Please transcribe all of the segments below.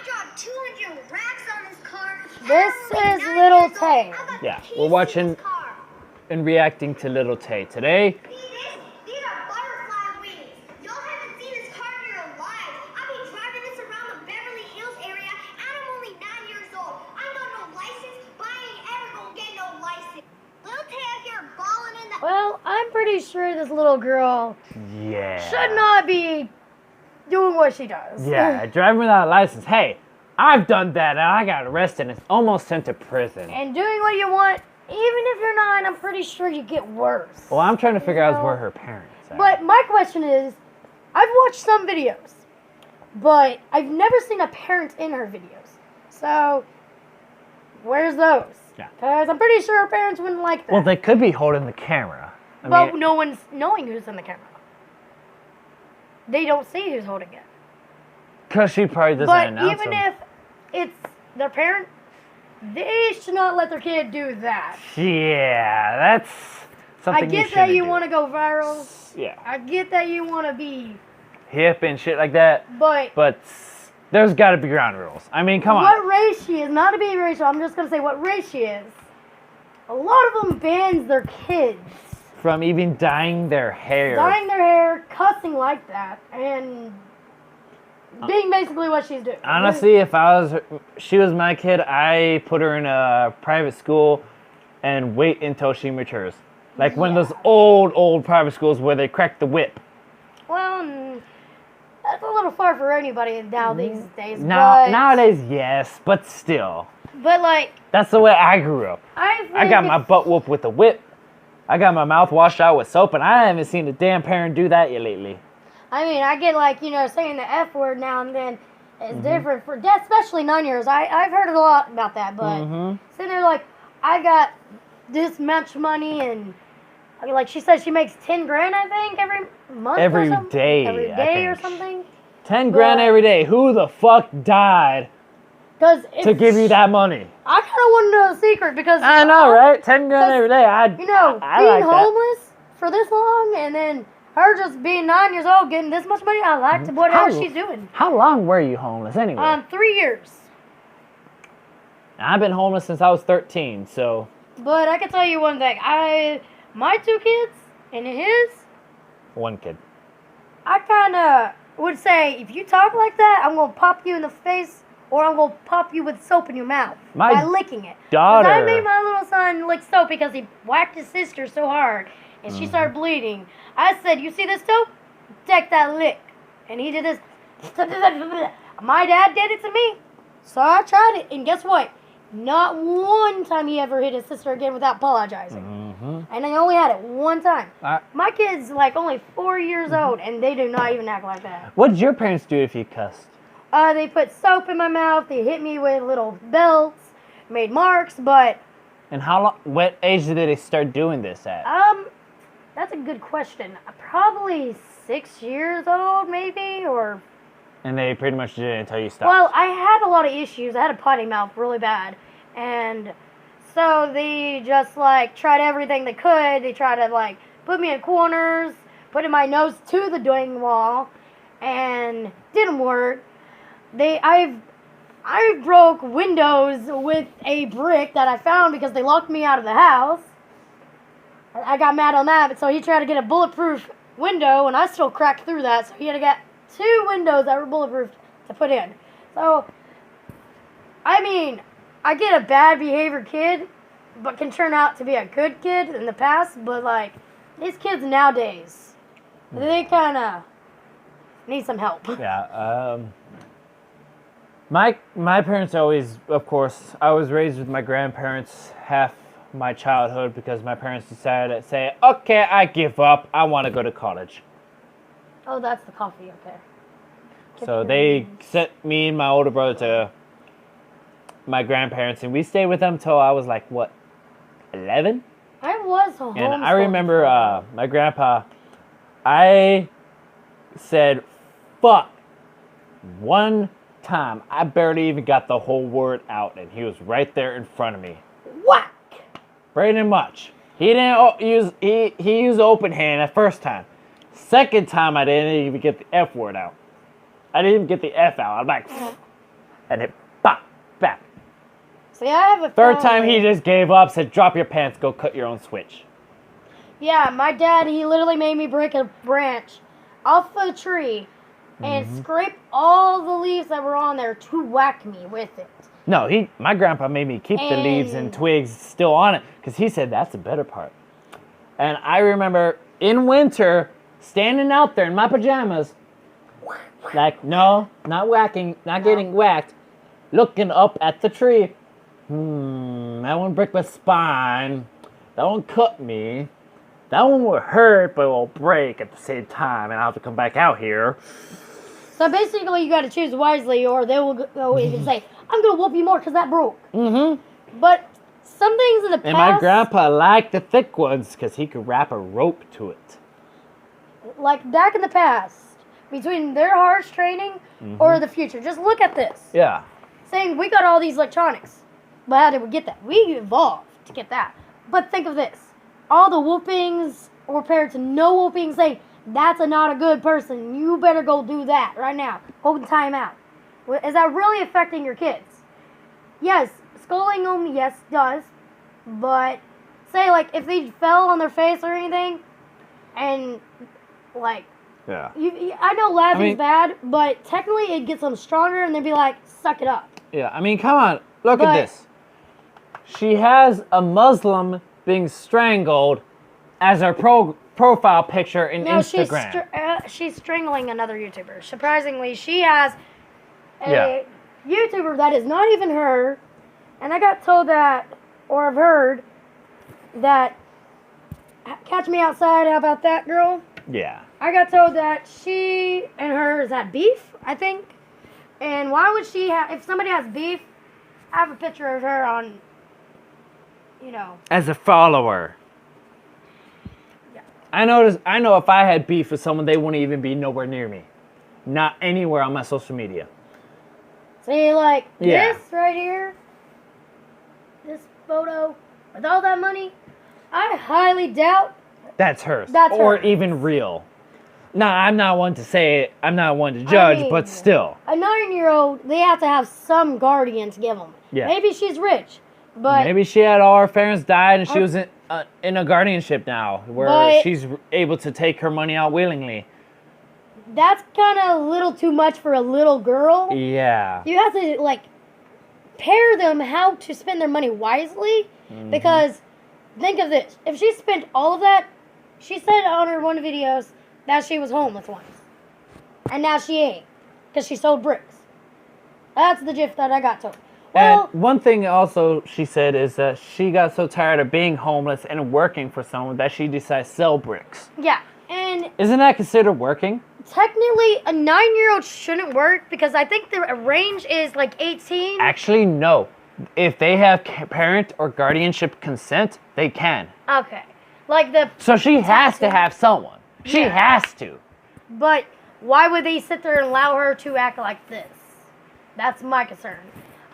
dropped 200 racks on this car. This is Little Tay. Yeah, we're watching and reacting to Little Tay today. These are butterfly wings. Y'all haven't seen this car in your lives. I've been driving this around the Beverly Hills area, and I'm only 9 years old. I got no license, but I ain't ever gonna get no license. Little Tay out here balling in the... Well, I'm pretty sure this little girl Yeah. should not be doing what she does. Yeah, driving without a license. Hey, I've done that and I got arrested and almost sent to prison. And doing what you want, even if you're not, I'm pretty sure you get worse. Well, I'm trying to figure out where her parents are. But my question is, I've watched some videos, but I've never seen a parent in her videos. So, where's those? Yeah. Because I'm pretty sure her parents wouldn't like that. Well, they could be holding the camera. But no one's knowing who's in the camera. They don't see who's holding it. Because she probably doesn't But announce even them. if it's their parent, they should not let their kid do that. Yeah, that's something I get that you want to go viral. Yeah. I get that you want to be Hip and shit like that. But there's got to be ground rules. I mean, come on. What race she is, not to be racial, I'm just going to say what race she is. A lot of them bans their kids. From even dyeing their hair. Dyeing their hair, cussing like that, and being basically what she's doing. Honestly, if she was my kid, I put her in a private school and wait until she matures. Like one of those old private schools where they crack the whip. Well, that's a little far for anybody now these days. Nowadays, yes, but still. But like, that's the way I grew up. I got my butt whooped with a whip. I got my mouth washed out with soap, and I haven't seen a damn parent do that yet lately. I mean, I get like, saying the F word now and then is different for, especially 9 years. I've heard a lot about that, but sitting there like, I got this much money, and I mean, like she said she makes 10 grand, I think, every month Every or something. day, Every I day think. or something. 10 grand every day. Who the fuck died to give you that money? I kind of want to know the secret because... I know, right? 10 grand every day. I being like homeless for this long and then her just being 9 years old getting this much money, I like whatever she's doing. How long were you homeless anyway? 3 years. I've been homeless since I was 13, so... But I can tell you one thing. My 2 kids and his... One kid. I kind of would say, if you talk like that, I'm going to pop you in the face or I'm going to pop you with soap in your mouth by licking it. Daughter. I made my little son lick soap because he whacked his sister so hard and she started bleeding. I said, you see this soap? Take that lick. And he did this. My dad did it to me. So I tried it. And guess what? Not one time he ever hit his sister again without apologizing. And I only had it one time. My kid's like only 4 years old and they do not even act like that. What did your parents do if you cussed? They put soap in my mouth. They hit me with little belts, made marks, but... And what age did they start doing this at? That's a good question. Probably 6 years old, maybe, or... And they pretty much did it until you stopped. Well, I had a lot of issues. I had a potty mouth really bad. And so they just, tried everything they could. They tried to, put me in corners, putting my nose to the dang wall, and didn't work. I broke windows with a brick that I found because they locked me out of the house. I got mad on that, but so he tried to get a bulletproof window, and I still cracked through that, so he had to get 2 windows that were bulletproof to put in. So, I mean, I get a bad behavior kid, but can turn out to be a good kid in the past, but, these kids nowadays, they kind of need some help. Yeah, My parents always, of course, I was raised with my grandparents half my childhood because my parents decided to say, okay, I give up. I want to go to college. Oh, that's the coffee, okay. So they sent me and my older brother to my grandparents, and we stayed with them till I was 11? I was homeschooled. And I remember my grandpa, I said, fuck, one time. I barely even got the whole word out, and he was right there in front of me. Whack! Pretty much. He didn't use he used open hand that first time. Second time I didn't even get the F word out. I didn't even get the F out. I'm like, and it pop back. See, I have a Third time family. he just gave up, said, "Drop your pants, go cut your own switch." Yeah, my dad, he literally made me break a branch off a tree and Mm-hmm. scrape all the leaves that were on there to whack me with it. No, my grandpa made me keep the leaves and And- twigs still on it because he said that's the better part. And I remember in winter standing out there in my pajamas, like, no, not whacking, not getting whacked, looking up at the tree. That one break my spine. That one cut me. That one will hurt, but it will break at the same time, and I'll have to come back out here. So basically, you got to choose wisely, or they will go even say, "I'm gonna whoop you more because that broke." Mm-hmm. But some things in the past, And my grandpa liked the thick ones because he could wrap a rope to it. like back in the past, between their harsh training or the future, just look at this. Yeah. Saying we got all these electronics, but how did we get that? We evolved to get that. But think of this: all the whoopings compared to no whoopings, saying that's not a good person. You better go do that right now. Go time out. Is that really affecting your kids? Yes, scolding them, yes, does. But say like if they fell on their face or anything, and like Yeah. I know laughing's I mean- bad, but technically it gets them stronger, and they'd be like, suck it up. Yeah, I mean, come on. Look at But- this. She has a Muslim being strangled as her profile picture in No, Instagram. she's strangling another YouTuber. Surprisingly, she has a Yeah. YouTuber that is not even her, and I got told that, or I've heard that. Catch Me Outside. How about that, girl? Yeah. I got told that she and hers had beef, I think. And why would she have, if somebody has beef, have a picture of her on, you know. As a follower. Yeah. I know if I had beef with someone, they wouldn't even be nowhere near me. Not anywhere on my social media. See, like, Yeah. this right here, this photo, with all that money, I highly doubt. That's hers. That's or hers. even real. Nah, I'm not one to say it. I'm not one to judge, mean, but still. A 9-year-old, they have to have some guardian to give them. Yeah. Maybe she's rich, but Maybe she had all her parents died and she Or- was in a guardianship now where But- she's able to take her money out willingly. that's kind of a little too much for a little girl. Yeah. You have to, like, pair them how to spend their money wisely, Mm-hmm. because think of this. If she spent all of that, she said on her one videos that she was homeless once. And now she ain't, because she sold bricks. That's the gist that I got told. Well, And one thing also she said is that she got so tired of being homeless and working for someone that she decided to sell bricks. yeah, and Isn't that considered working? technically a 9-year-old shouldn't work, because I think the range is like 18. Actually, no. If they have parent or guardianship consent, they can. Okay. Like the, So she has to Tattoo. have someone. She Yeah. has to. but why would they sit there and allow her to act like this? That's my concern.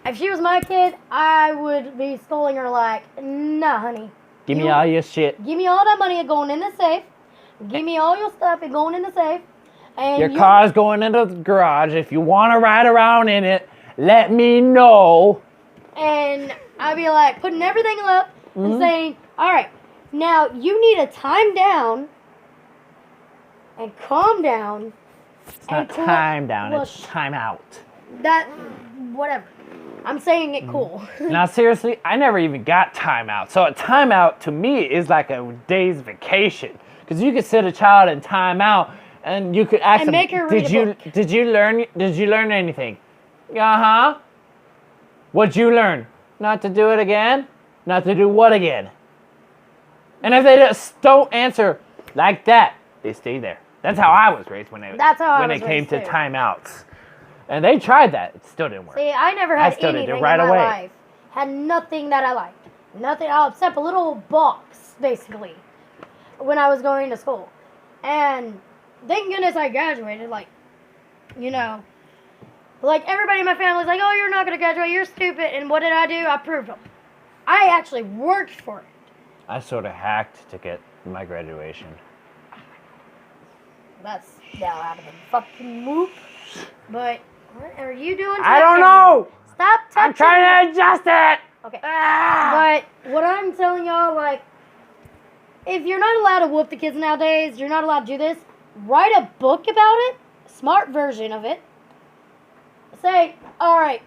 If she was my kid, I would be scolding her like, nah, honey. Give me You- all your shit. Give me all that money and going in the safe. Give me all your stuff and going in the safe. And Your car's going into the garage. If you want to ride around in it, let me know. And I'd be like putting everything up Mm-hmm. and saying, all right, now you need to time down and calm down. It's not cool- time down, well, it's time out. That, whatever. I'm saying Mm-hmm. it cool. Now, seriously, I never even got timeout. So a timeout to me is like a day's vacation. Because you could sit a child in timeout and you could ask And them, make her read a book." Did you learn anything? Uh-huh. What'd you learn? Not to do it again? Not to do what again? And if they just don't answer like that, they stay there. That's how I was raised when That's how I when was it came raised to too. timeouts. And they tried that. It still didn't work. See, I never I had still did it anything right in my away. life. Had nothing that I liked. Nothing except a little box, basically, when I was going to school. And thank goodness I graduated. Like, you know, like everybody in my family was like, "Oh, you're not gonna graduate. You're stupid." And what did I do? I proved them. I actually worked for it. I sort of hacked to get my graduation. That's now out of the fucking loop. But What are you doing? To I that don't camera? know. Stop touching. I'm trying to adjust it. Okay. Ah. But what I'm telling y'all, like, if you're not allowed to whoop the kids nowadays, you're not allowed to do this. Write a book about it, smart version of it. Say, all right,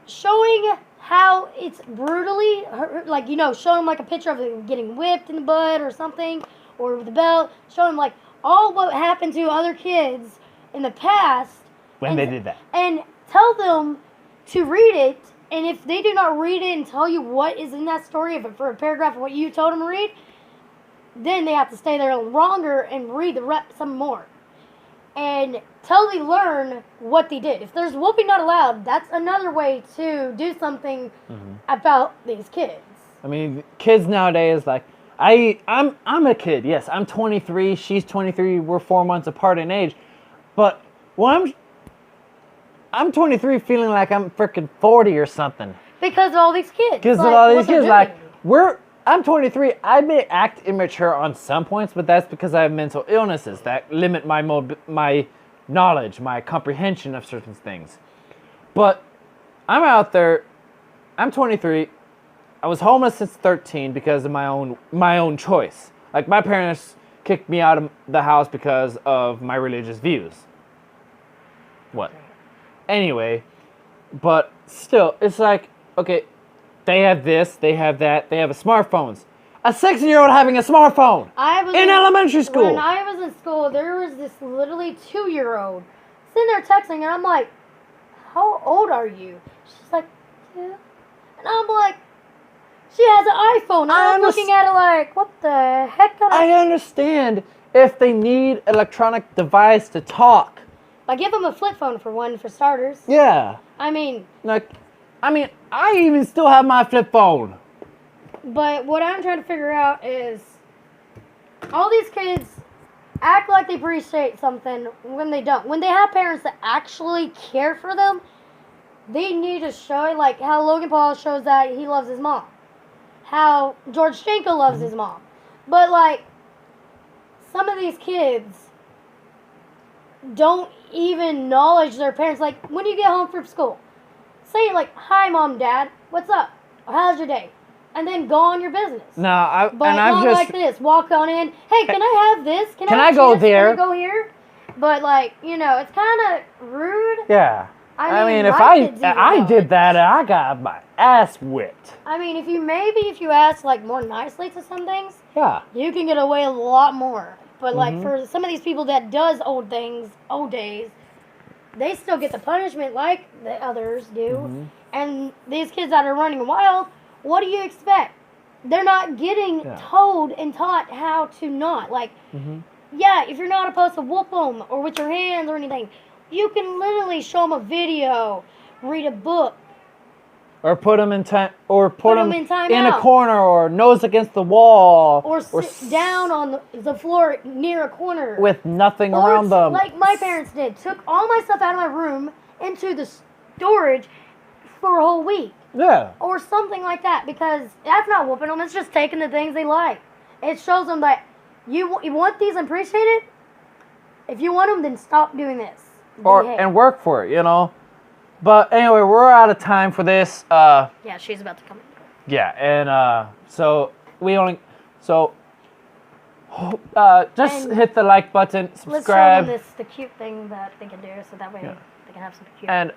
showing how it's brutally, like, you know, show them like a picture of them getting whipped in the butt or something, or with the belt. Show them like all what happened to other kids in the past. When they did that. And tell them to read it. And if they do not read it and tell you what is in that story, if for a paragraph of what you told them to read, then they have to stay there longer and read some more. And till they learn what they did. If there's whooping not allowed, that's another way to do something about these kids. I mean, kids nowadays, like, I'm a kid. Yes, I'm 23. She's 23. We're 4 months apart in age. But when I'm 23 feeling like I'm freaking 40 or something. Because of all these kids. Because of all these kids. Like, I'm 23. I may act immature on some points, but that's because I have mental illnesses that limit my knowledge, my comprehension of certain things. But I'm out there. I'm 23. I was homeless since 13 because of my own choice. Like, my parents kicked me out of the house because of my religious views. What? Anyway, but still, it's like, okay, they have this, they have that, they have smartphones. A 6-year-old having a smartphone in elementary school. When I was in school, there was this literally 2-year-old sitting there texting, and I'm like, how old are you? She's like, 2. And I'm like, she has an iPhone. And I'm looking at it like, what the heck? I understand if they need electronic device to talk. I give them a flip phone for one, for starters. Yeah. I mean, I even still have my flip phone. But what I'm trying to figure out is, all these kids act like they appreciate something when they don't. When they have parents that actually care for them, they need to show it, like how Logan Paul shows that he loves his mom. How George Schenkel loves his mom. But, like, some of these kids don't even acknowledge their parents. Like, when you get home from school, say, like, hi, Mom, Dad, what's up? Or how's your day? And then go on your business. No, I've not just like this. Walk on in. Hey, can I have this? Can I go there? Can I go here? But, like, you know, it's kind of rude. Yeah. I mean, if I did that, I got my ass whipped. I mean, if you ask, like, more nicely to some things, yeah, you can get away a lot more. But, like, for some of these people that does old days, they still get the punishment like the others do. And these kids that are running wild, what do you expect? They're not getting told and taught how to not. Like, yeah, if you're not supposed to whoop them or with your hands or anything, you can literally show them a video, read a book. Or put them in time, or put them in a corner, or nose against the wall, or sit down on the floor near a corner with nothing around them. Like my parents did, took all my stuff out of my room into the storage for a whole week. Yeah. Or something like that, because that's not whooping them. It's just taking the things they like. It shows them that you want these and appreciate it. If you want them, then stop doing this. And work for it, you know. But anyway, we're out of time for this. Yeah, she's about to come in. Yeah, and so just hit the like button, subscribe. Let's show them the cute thing that they can do, so that way they can have something cute. And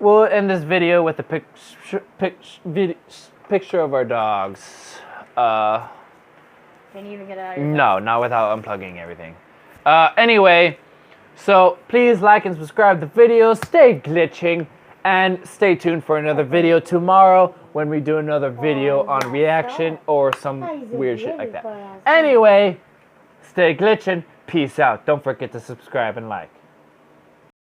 we'll end this video with a picture of our dogs. Can you even get it out of your No, not without unplugging everything. Anyway. So, please like and subscribe to the video, stay glitching, and stay tuned for another video tomorrow when we do another video on reaction or some weird shit like that. Anyway, stay glitching, peace out. Don't forget to subscribe and like.